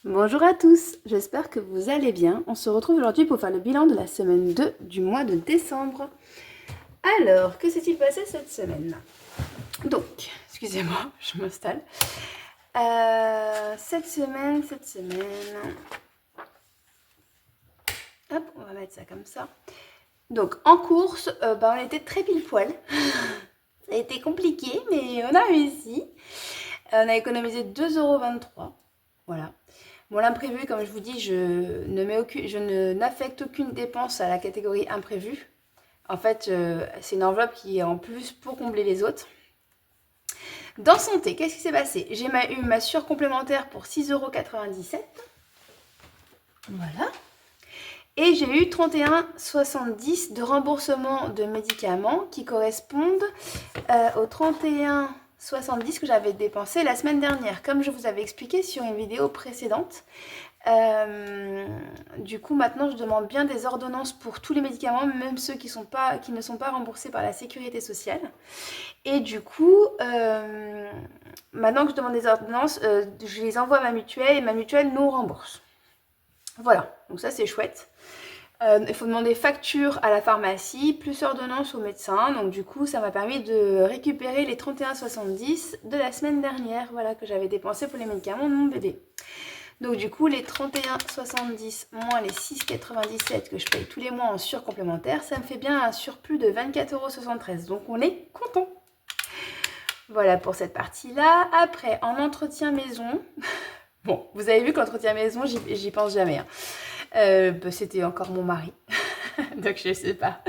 Bonjour à tous, j'espère que vous allez bien. On se retrouve aujourd'hui pour faire le bilan de la semaine 2 du mois de décembre. Alors, que s'est-il passé cette semaine? Donc, excusez-moi, je m'installe. Cette semaine, hop, on va mettre ça comme ça. Donc, en course, on était très pile poil. Ça a été compliqué, mais on a réussi. On a économisé 2,23 €. Voilà. Bon, l'imprévu, comme je vous dis, je n'affecte aucune dépense à la catégorie imprévu. En fait, c'est une enveloppe qui est en plus pour combler les autres. Dans santé, qu'est-ce qui s'est passé? J'ai eu ma surcomplémentaire pour 6,97 €. Voilà. Et j'ai eu 31,70 € de remboursement de médicaments qui correspondent aux 31,70 € que j'avais dépensé la semaine dernière, comme je vous avais expliqué sur une vidéo précédente. Du coup, maintenant, je demande bien des ordonnances pour tous les médicaments, même ceux qui ne sont pas remboursés par la sécurité sociale. Et du coup, maintenant que je demande des ordonnances, je les envoie à ma mutuelle et ma mutuelle nous rembourse. Voilà, donc ça c'est chouette. Il faut demander facture à la pharmacie, plus ordonnance au médecin. Donc du coup, ça m'a permis de récupérer les 31,70 € de la semaine dernière, voilà, que j'avais dépensé pour les médicaments de mon bébé. Donc du coup, les 31,70 moins les 6,97 que je paye tous les mois en surcomplémentaire, ça me fait bien un surplus de 24,73 €. Donc on est content. Voilà pour cette partie-là. Après, en entretien maison, bon, vous avez vu qu'entretien maison, j'y pense jamais. C'était encore mon mari, donc je sais pas.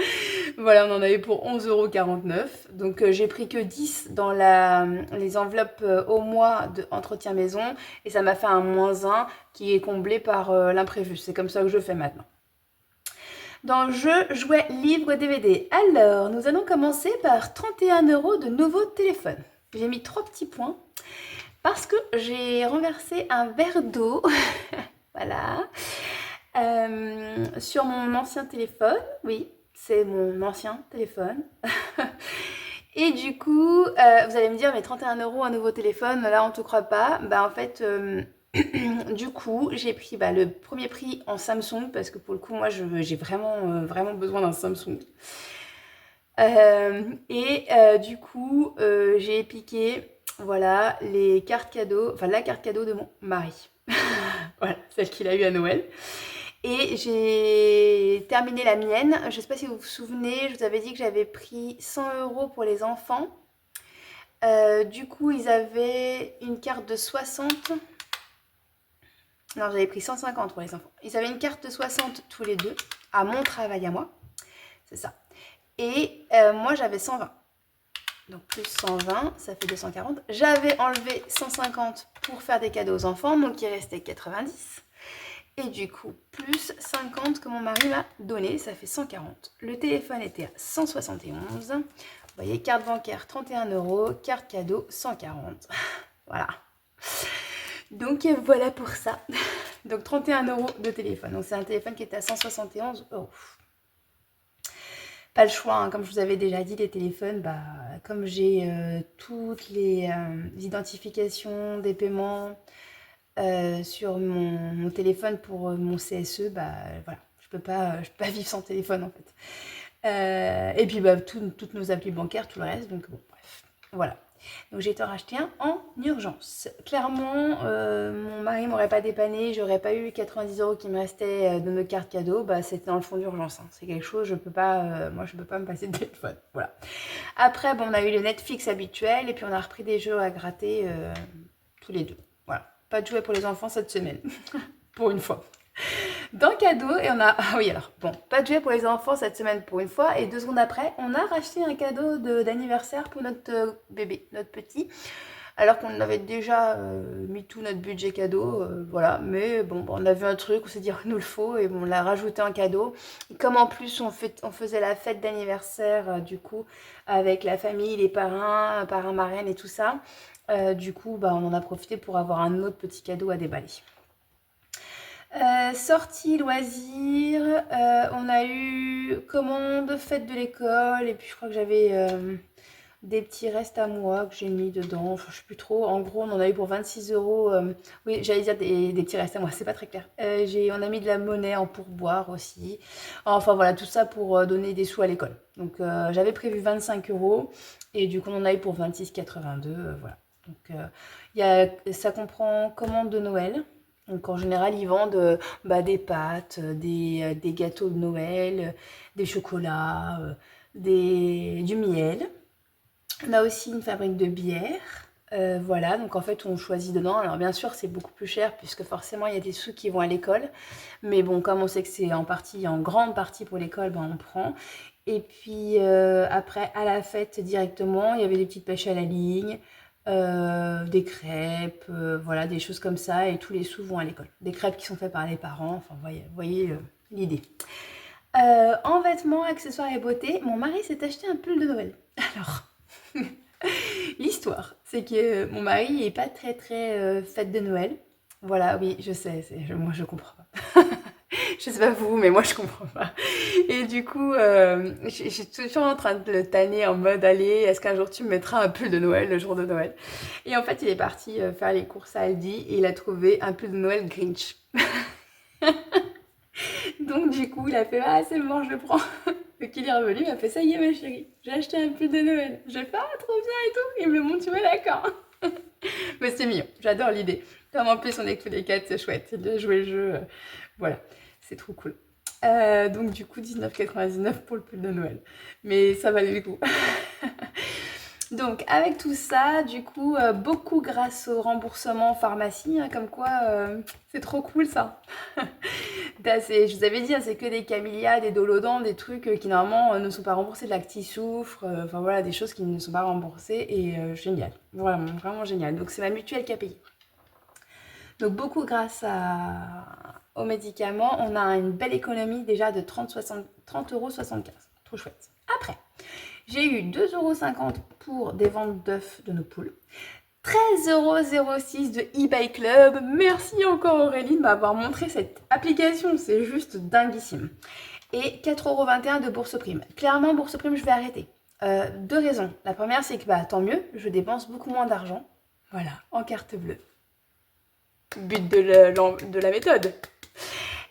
Voilà, on en avait pour 11,49 €. Donc j'ai pris que 10 dans les enveloppes au mois d'entretien maison et ça m'a fait un -1 qui est comblé par l'imprévu. C'est comme ça que je fais maintenant. Dans le jeu jouets, livres, DVD. Alors, nous allons commencer par 31 € de nouveaux téléphones. J'ai mis 3 petits points parce que j'ai renversé un verre d'eau. Voilà. Sur mon ancien téléphone, oui, c'est mon ancien téléphone. Et du coup, vous allez me dire, mais 31 € un nouveau téléphone, là on te croit pas. Bah en fait, du coup, j'ai pris le premier prix en Samsung, parce que pour le coup, moi j'ai vraiment, vraiment besoin d'un Samsung. Du coup, j'ai piqué, voilà, les cartes cadeaux, enfin la carte cadeau de mon mari. Voilà, celle qu'il a eue à Noël. Et j'ai terminé la mienne. Je ne sais pas si vous vous souvenez, je vous avais dit que j'avais pris 100 € pour les enfants. Du coup, ils avaient une carte de 60. Non, j'avais pris 150 pour les enfants. Ils avaient une carte de 60 tous les deux, à mon travail à moi. C'est ça. Et moi, j'avais 120. Donc plus 120, ça fait 240. J'avais enlevé 150 pour faire des cadeaux aux enfants, donc il restait 90. Et du coup, plus 50 que mon mari m'a donné, ça fait 140. Le téléphone était à 171. Vous voyez, carte bancaire 31 €, carte cadeau 140. Voilà. Donc voilà pour ça. Donc 31 € de téléphone. Donc c'est un téléphone qui était à 171 €. Pas le choix, hein. Comme je vous avais déjà dit, les téléphones, comme j'ai toutes les identifications des paiements sur mon téléphone pour mon CSE, voilà, je peux pas vivre sans téléphone en fait. Et puis toutes nos applis bancaires, tout le reste, donc bon, bref, voilà. Donc j'ai été en racheter un en urgence. Clairement, mon mari m'aurait pas dépanné, j'aurais pas eu 90 € qui me restaient de nos cartes cadeaux, c'était dans le fond d'urgence. Hein. C'est quelque chose, je peux pas, moi je peux pas me passer de téléphone. Voilà. Après, on a eu le Netflix habituel et puis on a repris des jeux à gratter tous les deux. Voilà. Pas de jouets pour les enfants cette semaine, pour une fois. Dans cadeau, et on a... Ah oui, alors, bon, pas de jouets pour les enfants cette semaine pour une fois. Et 2 secondes après, on a racheté un cadeau d'anniversaire pour notre bébé, notre petit. Alors qu'on avait déjà mis tout notre budget cadeau, voilà. Mais bon, on a vu un truc, on s'est dit, il nous le faut, et on l'a rajouté en cadeau. Et comme en plus, on faisait la fête d'anniversaire, du coup, avec la famille, les parrains, marraines et tout ça. Du coup, on en a profité pour avoir un autre petit cadeau à déballer. Sortie, loisirs, on a eu commande, fête de l'école, et puis je crois que j'avais des petits restes à moi que j'ai mis dedans, enfin, je sais plus trop. En gros, on en a eu pour 26 euros. Oui, j'allais dire des petits restes à moi, c'est pas très clair. On a mis de la monnaie en pourboire aussi. Enfin voilà, tout ça pour donner des sous à l'école. Donc j'avais prévu 25 euros et du coup, on en a eu pour 26,82. Voilà. Donc ça comprend commande de Noël. Donc en général, ils vendent des pâtes, des gâteaux de Noël, des chocolats, du miel. On a aussi une fabrique de bière. Voilà, donc en fait on choisit dedans. Alors bien sûr c'est beaucoup plus cher puisque forcément il y a des sous qui vont à l'école. Mais bon, comme on sait que c'est en grande partie pour l'école, on prend. Et puis après, à la fête directement, il y avait des petites pêches à la ligne, des crêpes, voilà, des choses comme ça. Et tous les sous vont à l'école. Des crêpes qui sont faites par les parents, enfin voyez l'idée. En vêtements, accessoires et beauté, mon mari s'est acheté un pull de Noël. Alors, l'histoire, c'est que mon mari est pas très très fête de Noël. Voilà, oui, je sais, moi je comprends pas. Je sais pas vous, mais moi je comprends pas. Et du coup, je suis toujours en train de le tanner en mode allez, est-ce qu'un jour tu me mettras un pull de Noël le jour de Noël? Et en fait, il est parti faire les courses à Aldi et il a trouvé un pull de Noël Grinch. Donc du coup, il a fait ah c'est bon, je le prends. Donc il est revenu, il m'a fait ça y est ma chérie, j'ai acheté un pull de Noël. Je fais ah trop bien et tout. Il me montre, tu vois d'accord. Mais c'est mignon, j'adore l'idée. Comme en plus on est que les 4, c'est chouette. Il a joué le jeu, voilà, c'est trop cool. Donc du coup 19,99 pour le pull de Noël. Mais ça valait le coup. Donc avec tout ça, du coup, beaucoup grâce au remboursement pharmacie, hein, comme quoi c'est trop cool ça. Je vous avais dit, hein, c'est que des Camellia, des Dolodans, des trucs qui normalement ne sont pas remboursés, de l'Actisoufre, enfin voilà, des choses qui ne sont pas remboursées et génial, vraiment, vraiment génial. Donc c'est ma mutuelle qui a payé. Donc beaucoup grâce aux médicaments, on a une belle économie déjà de 30,75 €. Trop chouette. Après, j'ai eu 2,50 € pour des ventes d'œufs de nos poules. 13,06 € de eBay Club. Merci encore Aurélie de m'avoir montré cette application, c'est juste dinguissime. Et 4,21 € de Bourse Prime. Clairement, Bourse Prime, je vais arrêter. Deux raisons. La première, c'est que tant mieux, je dépense beaucoup moins d'argent. Voilà, en carte bleue. But de la méthode.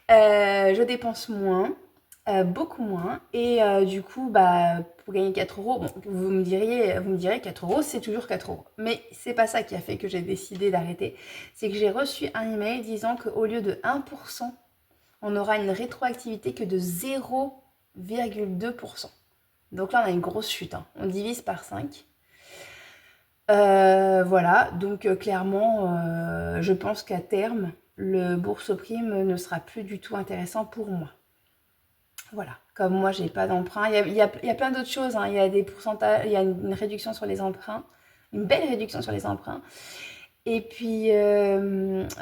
Je dépense moins, beaucoup moins. Et du coup, pour gagner 4 €, bon, vous me direz 4 € c'est toujours 4 €. Mais c'est pas ça qui a fait que j'ai décidé d'arrêter. C'est que j'ai reçu un email disant qu'au lieu de 1%, on aura une rétroactivité que de 0,2%. Donc là, on a une grosse chute. Hein. On divise par 5. Voilà, donc clairement, je pense qu'à terme, le Bourse Prime ne sera plus du tout intéressant pour moi. Voilà, comme moi, j'ai pas d'emprunt. Il y a plein d'autres choses. Hein. Il y a des pourcentages, il y a une réduction sur les emprunts, une belle réduction sur les emprunts. Et puis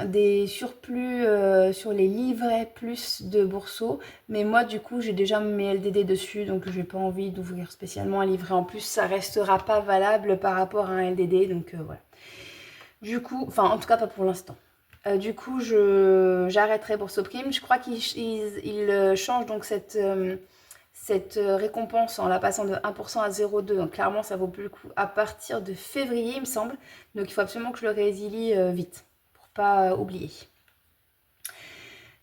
des surplus sur les livrets plus de Bourseau. Mais moi, du coup, j'ai déjà mes LDD dessus, donc j'ai pas envie d'ouvrir spécialement un livret en plus. Ça restera pas valable par rapport à un LDD, donc voilà. Du coup, enfin, en tout cas, pas pour l'instant. Du coup, j'arrêterai Bourse Prime. Je crois qu'ils changent donc cette récompense en la passant de 1% à 0,2. Donc clairement, ça vaut plus le coup à partir de février, il me semble. Donc il faut absolument que je le résilie vite pour pas oublier.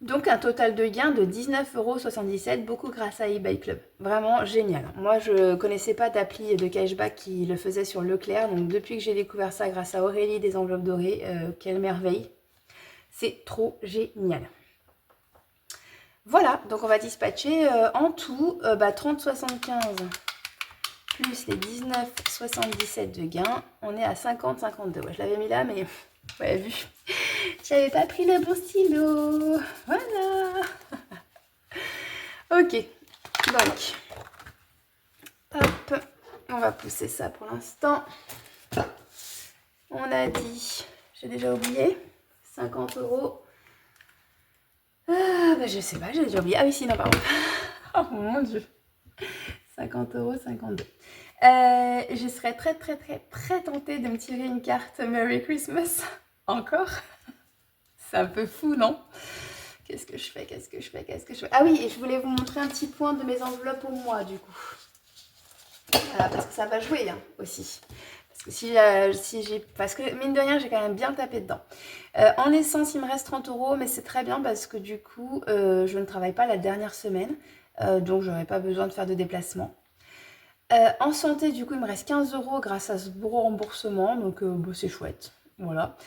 Donc un total de gain de 19,77 €, beaucoup grâce à eBay Club. Vraiment génial. Moi, je connaissais pas d'appli de cashback qui le faisait sur Leclerc. Donc depuis que j'ai découvert ça grâce à Aurélie des enveloppes dorées, quelle merveille. C'est trop génial. Voilà, donc on va dispatcher en tout 30,75 plus les 19,77 de gain. On est à 50,52. Ouais, je l'avais mis là, mais vous avez vu, j'avais pas pris le bon stylo. Voilà. Ok, donc, hop, on va pousser ça pour l'instant. On a dit, j'ai déjà oublié, 50 €. Je sais pas, j'ai déjà oublié. Ah oui, si, non, pardon. Oh mon dieu. 50,52 €. Je serais très très très très tentée de me tirer une carte Merry Christmas. Encore. C'est un peu fou, non? Qu'est-ce que je fais? Ah oui, et je voulais vous montrer un petit point de mes enveloppes au mois, du coup. Voilà, parce que ça va jouer hein, aussi. Parce que parce que mine de rien, j'ai quand même bien tapé dedans. En essence, il me reste 30 euros, mais c'est très bien parce que du coup, je ne travaille pas la dernière semaine. Donc, j'aurais pas besoin de faire de déplacement. En santé, du coup, il me reste 15 euros grâce à ce beau remboursement. Donc, bon, c'est chouette. Voilà.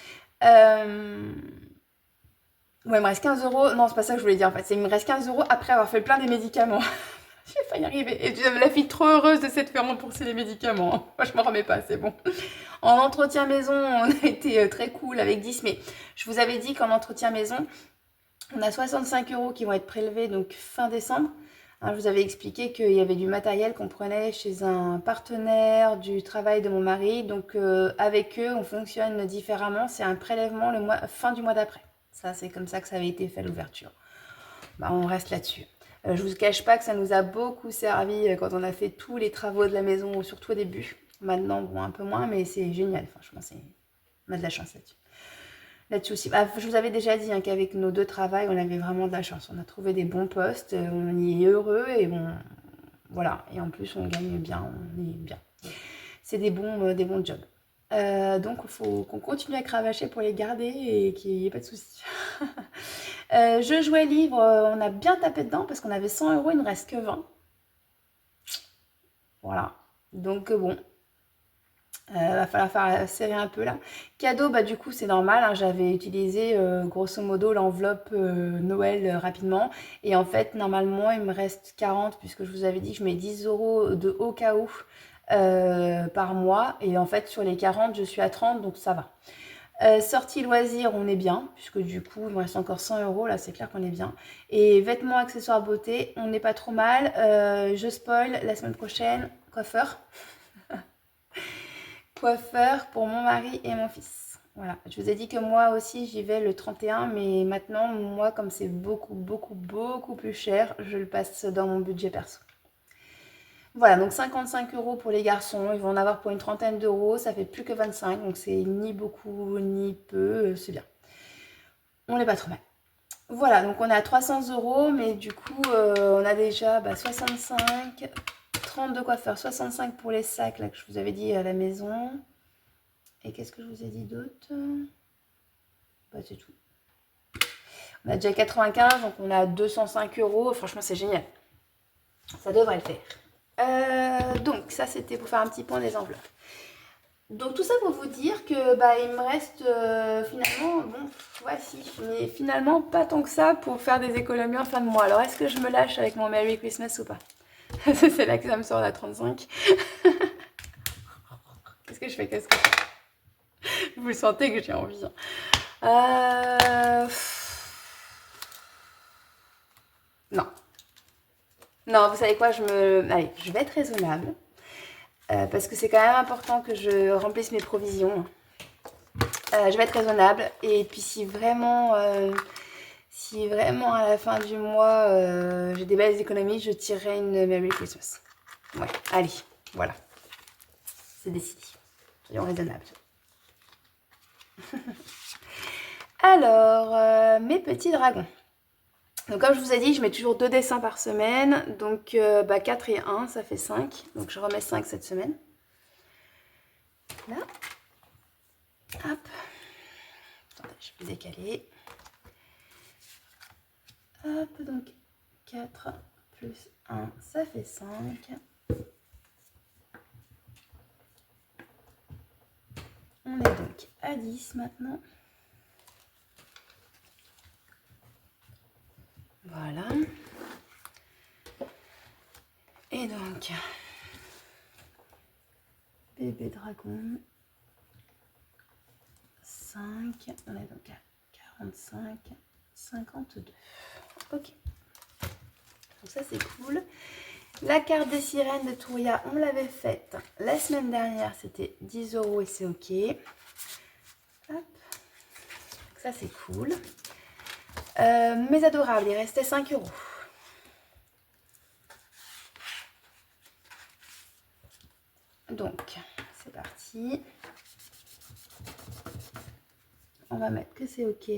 Euh, Ouais, il me reste 15 euros. Non, c'est pas ça que je voulais dire en fait. Il me reste 15 euros après avoir fait le plein des médicaments. J'ai failli y arriver. Et j'avais la fille trop heureuse de s'être fait rembourser les médicaments. Moi, je m'en remets pas, c'est bon. En entretien maison, on a été très cool avec 10. Mais je vous avais dit qu'en entretien maison, on a 65 euros qui vont être prélevés donc fin décembre. Hein, je vous avais expliqué qu'il y avait du matériel qu'on prenait chez un partenaire du travail de mon mari. Donc avec eux, on fonctionne différemment. C'est un prélèvement fin du mois d'après. Ça, c'est comme ça que ça avait été fait à l'ouverture. Bah, on reste là-dessus. Je vous cache pas que ça nous a beaucoup servi quand on a fait tous les travaux de la maison, surtout au début. Maintenant, bon, un peu moins, mais c'est génial. Franchement, on a de la chance là-dessus. Là-dessus aussi. Bah, je vous avais déjà dit hein, qu'avec nos deux travails, on avait vraiment de la chance. On a trouvé des bons postes, on y est heureux et bon, voilà. Et en plus, on gagne bien, on est bien. C'est des bons jobs. Donc, il faut qu'on continue à cravacher pour les garder et qu'il n'y ait pas de soucis. Jeux, jouets, livres, on a bien tapé dedans parce qu'on avait 100 euros, il ne reste que 20. Voilà. Donc, bon, va falloir faire serrer un peu là. Cadeau, bah du coup c'est normal, hein, j'avais utilisé grosso modo l'enveloppe Noël rapidement. Et en fait normalement il me reste 40 puisque je vous avais dit que je mets 10 euros de au cas où par mois. Et en fait sur les 40 je suis à 30 donc ça va. Sortie loisirs, on est bien, puisque du coup, il me reste encore 100 euros, là c'est clair qu'on est bien. Et vêtements, accessoires, beauté, on n'est pas trop mal. Je spoil, la semaine prochaine, coiffeur. Coiffeur pour mon mari et mon fils. Voilà, je vous ai dit que moi aussi j'y vais le 31, mais maintenant, moi, comme c'est beaucoup, beaucoup, beaucoup plus cher, je le passe dans mon budget perso. Voilà, donc 55 euros pour les garçons, ils vont en avoir pour une trentaine d'euros, ça fait plus que 25, donc c'est ni beaucoup ni peu, c'est bien. On n'est pas trop mal. Voilà, donc on est à 300 euros, mais du coup, on a déjà 65, 30 de coiffeur, 65 pour les sacs là, que je vous avais dit à la maison. Et qu'est-ce que je vous ai dit d'autre? Bah, c'est tout. On a déjà 95, donc on a 205 euros. Franchement, c'est génial. Ça devrait le faire. Donc, ça, c'était pour faire un petit point des enveloppes. Donc, tout ça pour vous dire que il me reste finalement, bon, voici, mais finalement pas tant que ça pour faire des économies en fin de mois. Alors, est-ce que je me lâche avec mon Merry Christmas ou pas? C'est là que ça me sort la 35. Qu'est-ce que je fais? Vous le sentez que j'ai envie. Non. Non, vous savez quoi, allez, je vais être raisonnable. Parce que c'est quand même important que je remplisse mes provisions. Je vais être raisonnable. Et puis si vraiment à la fin du mois, j'ai des belles économies, je tirerai une Merry Christmas. Ouais, allez, voilà. C'est décidé. Soyons raisonnables. Alors, mes petits dragons. Donc comme je vous ai dit, je mets toujours 2 dessins par semaine. Donc 4 et 1, ça fait 5. Donc je remets 5 cette semaine. Là. Hop. Attendez, je vais décaler. Hop, donc 4 plus 1, ça fait 5. On est donc à 10 maintenant. Voilà. Et donc, bébé dragon, 5. On est donc à 45, 52. Ok. Donc ça, c'est cool. La carte des sirènes de Touria, on l'avait faite la semaine dernière. C'était 10 euros et c'est ok. Hop. Donc ça, c'est cool. Mes adorables, il restait 5 euros. Donc, c'est parti. On va mettre que c'est ok.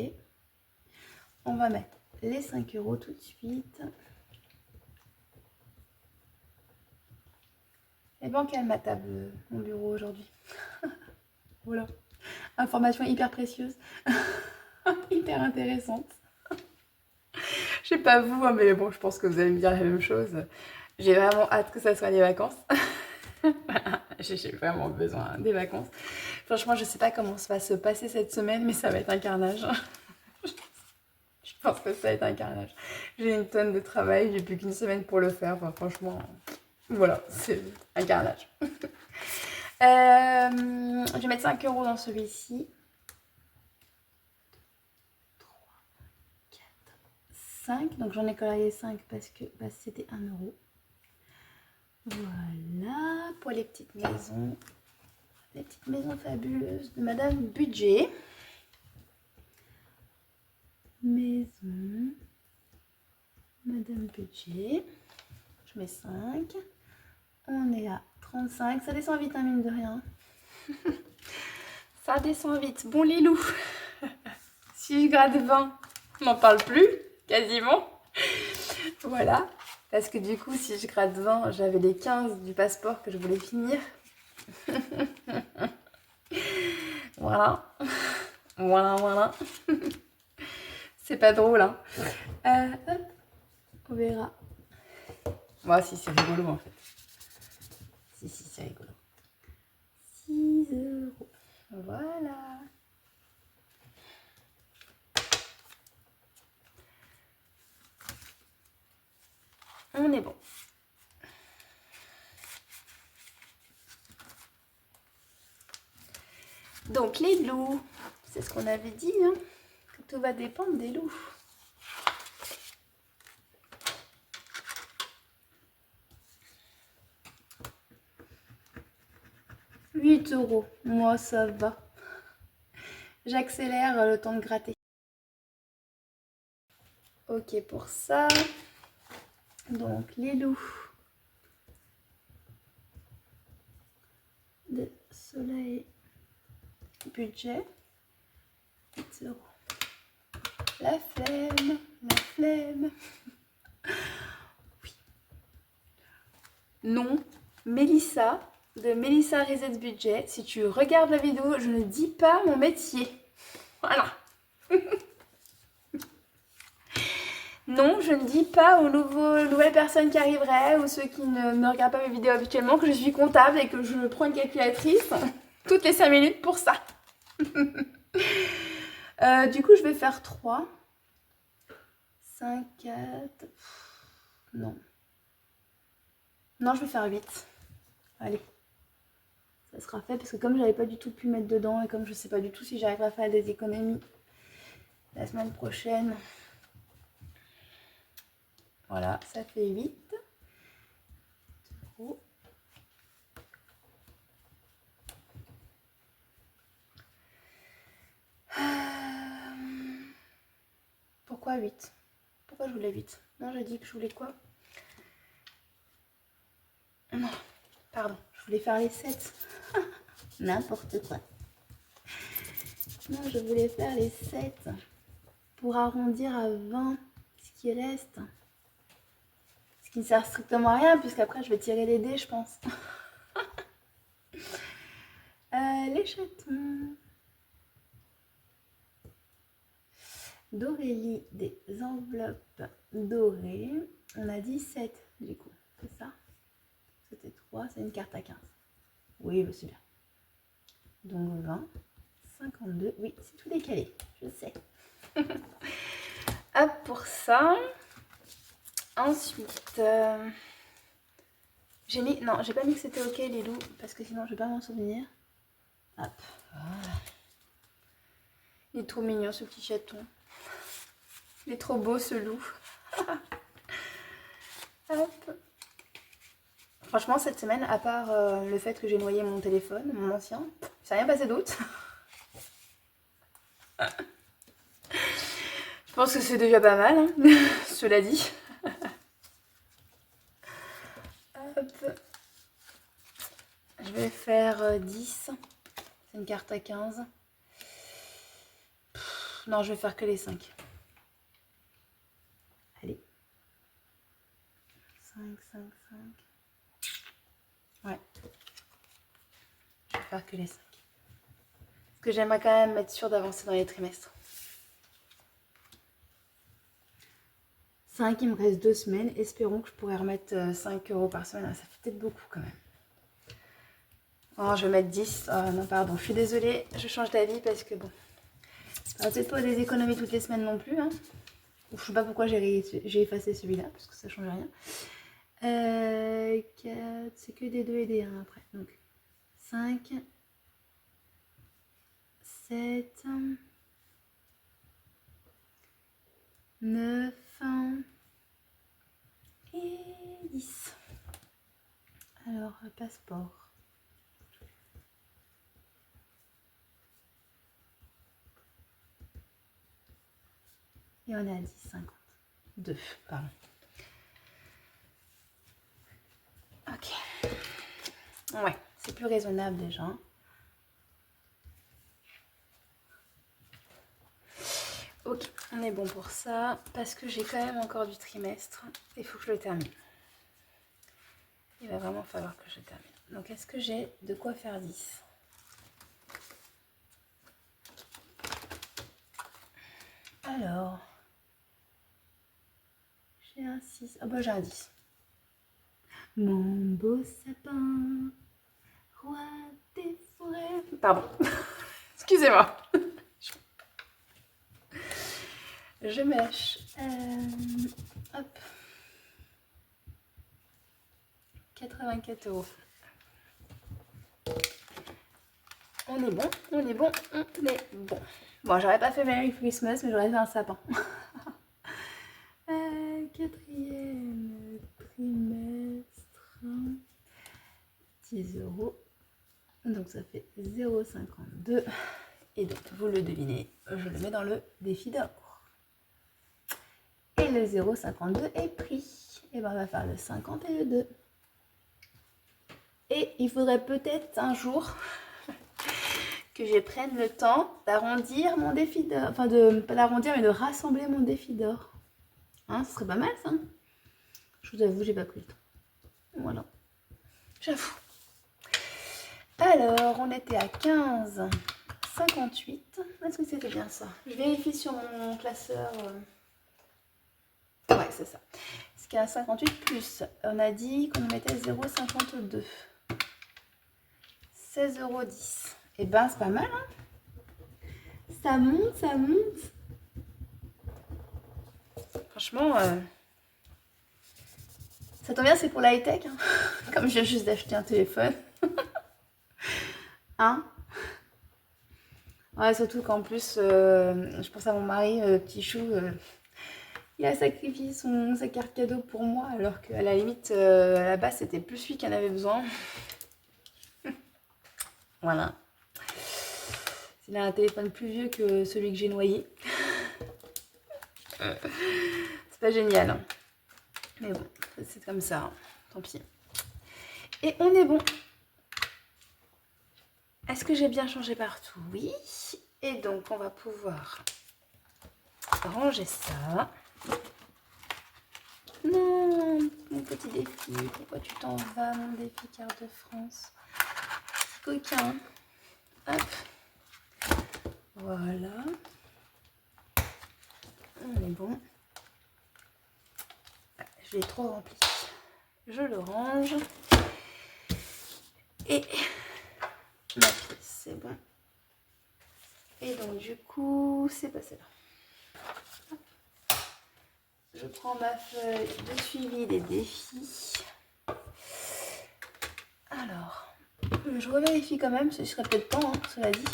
On va mettre les 5 euros tout de suite. est bancale ma table, mon bureau aujourd'hui. Voilà. Information hyper précieuse. Hyper intéressante. Je sais pas vous, hein, mais bon, je pense que vous allez me dire la même chose. J'ai vraiment hâte que ça soit les vacances. J'ai vraiment besoin des vacances. Franchement, je sais pas comment ça va se passer cette semaine, mais ça va être un carnage. Je pense que ça va être un carnage. J'ai une tonne de travail, j'ai plus qu'une semaine pour le faire. Enfin, franchement, voilà, c'est un carnage. Je vais mettre 5 € dans celui-ci. 5, donc j'en ai colorié 5 parce que bah, c'était 1 €. Voilà, pour les petites maisons fabuleuses de Madame Budget. Maison, Madame Budget, je mets 5. On est à 35, ça descend vite, hein, mine de rien. Ça descend vite. Bon, les loups, si je grade 20, on n'en parle plus, quasiment. Voilà, parce que du coup, si je grade 20, j'avais les 15 du passeport que je voulais finir. Voilà. Voilà. C'est pas drôle, hein. Hop, on verra. Moi, si, c'est rigolo, en fait. Si, c'est rigolo. 6 €. Voilà. On est bon. Donc, les loups. C'est ce qu'on avait dit, hein, que tout va dépendre des loups. « 8 €. Moi, ça va. J'accélère le temps de gratter. Ok pour ça. Donc, les loups de Soleil Budget. 8 €. La flemme. Oui. Non, Mélissa, de Mélissa Reset Budget. Si tu regardes la vidéo, je ne dis pas mon métier. Voilà. Non, je ne dis pas aux nouvelles personnes qui arriveraient ou ceux qui ne regardent pas mes vidéos habituellement que je suis comptable et que je prends une calculatrice toutes les 5 minutes pour ça. Du coup, je vais faire 3. 5, 4... Non. Non, je vais faire 8. Allez. Ça sera fait parce que comme j'avais pas du tout pu mettre dedans et comme je sais pas du tout si j'arriverai à faire des économies la semaine prochaine. Voilà, ça fait 8 €. Pourquoi 8? Pourquoi je voulais 8? Non, j'ai dit que je voulais quoi? Non, pardon, je voulais faire les 7. N'importe quoi. Non, je voulais faire les 7 pour arrondir à 20 ce qui reste. Ce qui ne sert strictement à rien puisqu'après je vais tirer les dés, je pense. Les chatons. D'Aurélie, des enveloppes dorées. On a 17 du coup, c'est ça? C'était 3, c'est une carte à 15. Oui, c'est bien. Donc 20, 52. Oui, c'est tout décalé, je sais. Hop, pour ça. Ensuite, j'ai mis... Non, j'ai pas mis que c'était ok les loups, parce que sinon je vais pas m'en souvenir. Hop, voilà. Il est trop mignon ce petit chaton. Il est trop beau ce loup. Hop. Franchement, cette semaine, à part le fait que j'ai noyé mon téléphone, mon ancien, ça n'a rien passé d'autre. Je pense que c'est déjà pas mal, hein, cela dit. Hop. Je vais faire 10. C'est une carte à 15. Non, je vais faire que les 5. Allez. 5. Ouais. Je vais faire que les 5. Parce que j'aimerais quand même être sûre d'avancer dans les trimestres. 5, il me reste 2 semaines. Espérons que je pourrai remettre 5 € par semaine. Ça fait peut-être beaucoup quand même. Oh, je vais mettre 10. Oh non, pardon, je suis désolée. Je change d'avis parce que bon, peut-être pas des économies toutes les semaines non plus. Hein. Je sais pas pourquoi j'ai effacé celui-là parce que ça change rien. 4, c'est que des 2 et des 1 après. Donc 5, 7, 9 et 10. Alors, passeport. Et on est à 10, 52, pardon. Ok. Ouais, c'est plus raisonnable déjà. Ok, on est bon pour ça. Parce que j'ai quand même encore du trimestre. Il faut que je le termine. Il va vraiment falloir que je termine. Donc, est-ce que j'ai de quoi faire 10? Alors, j'ai un 6. Ah bah j'ai un 10. Mon beau sapin, roi des forêts. Pardon. Excusez-moi. Je mèche. Hop. 84 €. On est bon, on est bon, on est bon. Bon, j'aurais pas fait Merry Christmas, mais j'aurais fait un sapin. Quatrième trimestre. 10 €. Donc ça fait 0,52. Et donc, vous le devinez, je le mets dans le défi d'or. Et le 0,52 est pris. Et ben on va faire le 50 et le 2. Et il faudrait peut-être un jour que je prenne le temps d'arrondir mon défi d'or. Enfin, pas d'arrondir, mais de rassembler mon défi d'or. Hein, ce serait pas mal, ça. Je vous avoue, j'ai pas pris le temps. Voilà. J'avoue. Alors, on était à 15, 58. Est-ce que c'était bien ça? Je vérifie sur mon classeur. Ouais, c'est ça. Ce qui est à 58 plus, on a dit qu'on mettait 0,52. 16,10 €. Et ben, c'est pas mal, hein? Ça monte, ça monte. Franchement, ça tombe bien, c'est pour la high-tech. Hein. Comme je viens juste d'acheter un téléphone. Hein? Ouais, surtout qu'en plus, je pense à mon mari, petit chou, il a sacrifié sa carte cadeau pour moi, alors qu'à la limite, à la base, c'était plus lui qui en avait besoin. Voilà. Il a un téléphone plus vieux que celui que j'ai noyé. C'est pas génial. Hein. Mais bon, c'est comme ça. Hein. Tant pis. Et on est bon. Est-ce que j'ai bien changé partout? Oui. Et donc, on va pouvoir ranger ça. Non, mon petit défi. Pourquoi tu t'en vas, mon défi carte de France? Coquin. Hop. Voilà. On est bon. Je l'ai trop rempli. Je le range. Et ma pièce, c'est bon. Et donc, du coup, c'est passé là. Je prends ma feuille de suivi des défis. Alors, je revérifie quand même, ce serait peut-être temps, hein, cela dit.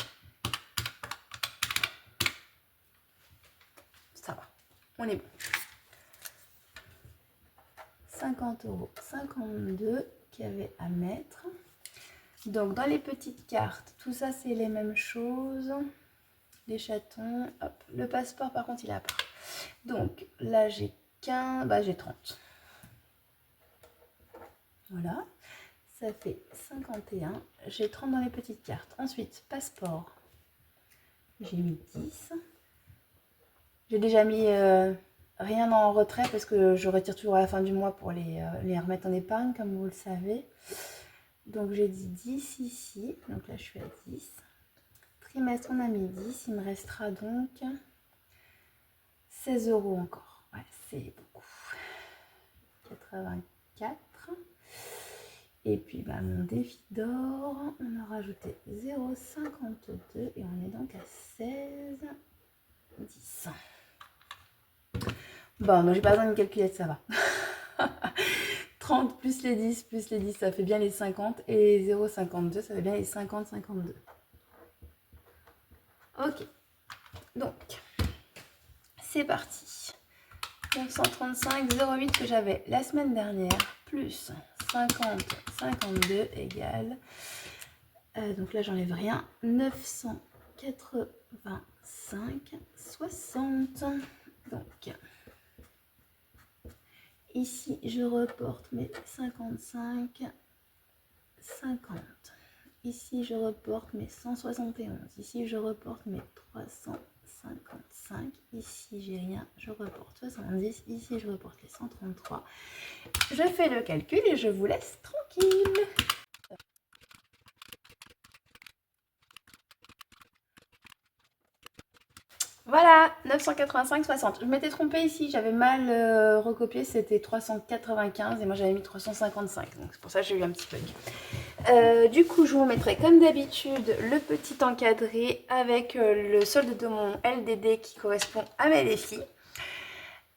Ça va, on est bon. 50 €, 52 qu'il y avait à mettre. Donc, dans les petites cartes, tout ça, c'est les mêmes choses. Les chatons, hop. Le passeport, par contre, il est à part. Donc, là, j'ai 15, bah, j'ai 30. Voilà. Ça fait 51. J'ai 30 dans les petites cartes. Ensuite, passeport. J'ai mis 10. J'ai déjà mis rien en retrait parce que je retire toujours à la fin du mois pour les remettre en épargne, comme vous le savez. Donc j'ai dit 10 ici, donc là je suis à 10. Trimestre, on a mis 10, il me restera donc 16 € encore. Ouais, c'est beaucoup. 84. Et puis bah, mon défi d'or, on a rajouté 0,52 et on est donc à 16, 10. Bon, moi j'ai pas besoin d'une calculette, ça va. 30 plus les 10 plus les 10, ça fait bien les 50. Et 0,52, ça fait bien les 50, 52. Ok. Donc, c'est parti. 935,08 que j'avais la semaine dernière, plus 50, 52 égale. Donc là, j'enlève rien. 985, 60. Donc, ici, je reporte mes 55, 50. Ici, je reporte mes 171. Ici, je reporte mes 355. Ici, j'ai rien. Je reporte 70. Ici, je reporte les 133. Je fais le calcul et je vous laisse tranquille. Voilà, 985,60. Je m'étais trompée ici, j'avais mal recopié, c'était 395 et moi j'avais mis 355. Donc c'est pour ça que j'ai eu un petit bug. Du coup, je vous mettrai comme d'habitude le petit encadré avec le solde de mon LDD qui correspond à mes défis.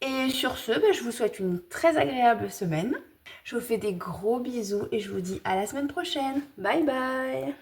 Et sur ce, je vous souhaite une très agréable semaine. Je vous fais des gros bisous et je vous dis à la semaine prochaine. Bye bye!